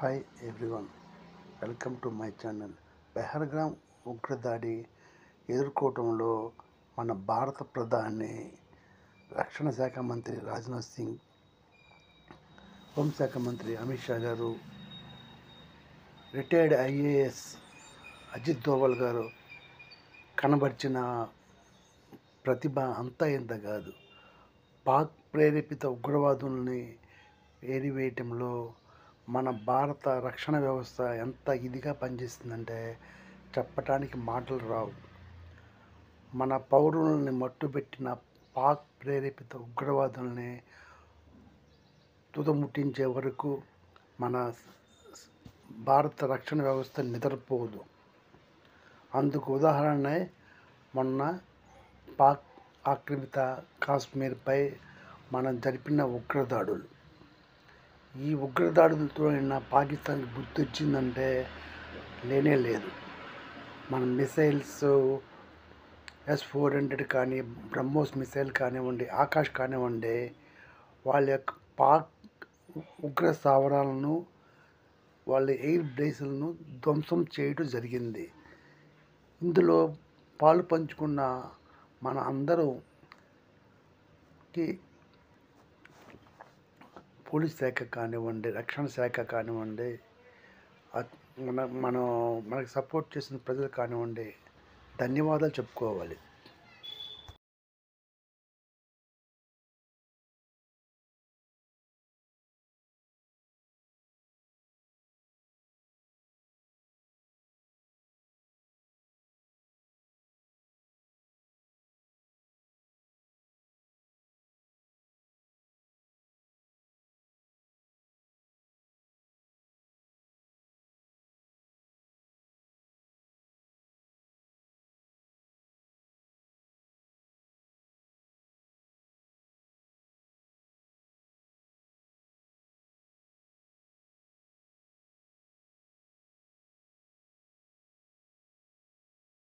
Hi everyone, welcome to my channel. Pahalgam ఉగ్రదాడి ఎదుర్కోవటంలో మన భారత ప్రధాని, రక్షణ శాఖ మంత్రి రాజ్నాథ్ సింగ్, హోంశాఖ మంత్రి అమిత్ షా గారు, రిటైర్డ్ ఐఏఎస్ అజిత్ దోవల్ గారు కనబరిచిన ప్రతిభ అంతా ఇంత కాదు. పాక్ ప్రేరేపిత ఉగ్రవాదుల్ని ఏరివేయటంలో మన భారత రక్షణ వ్యవస్థ ఎంత ఇదిగా పనిచేస్తుందంటే చెప్పటానికి మాటలు రావు. మన పౌరులని మట్టుబెట్టిన పాక్ ప్రేరేపిత ఉగ్రవాదుల్ని తుదముట్టించే వరకు మన భారత రక్షణ వ్యవస్థ నిద్రపోదు. అందుకు ఉదాహరణే మొన్న పాక్ ఆక్రమిత కాశ్మీర్పై మనం జరిపిన ఉగ్రదాడులు. ఈ ఉగ్రదాడులతో పాకిస్తాన్కి గుర్తొచ్చిందంటే లేనే లేదు. మన మిసైల్స్ S-400 కానీ, బ్రహ్మోస్ మిసైల్ కానివ్వండి, ఆకాష్ కానివ్వండి, వాళ్ళ యొక్క పాక్ ఉగ్ర స్థావరాలను, వాళ్ళ ఎయిర్ బేస్లను ధ్వంసం చేయడం జరిగింది. ఇందులో పాలు పంచుకున్న మన అందరికి పోలీస్ శాఖ కానివ్వండి, రక్షణ శాఖ కానివ్వండి, మనకు సపోర్ట్ చేసిన ప్రజలు కానివ్వండి, ధన్యవాదాలు చెప్పుకోవాలి.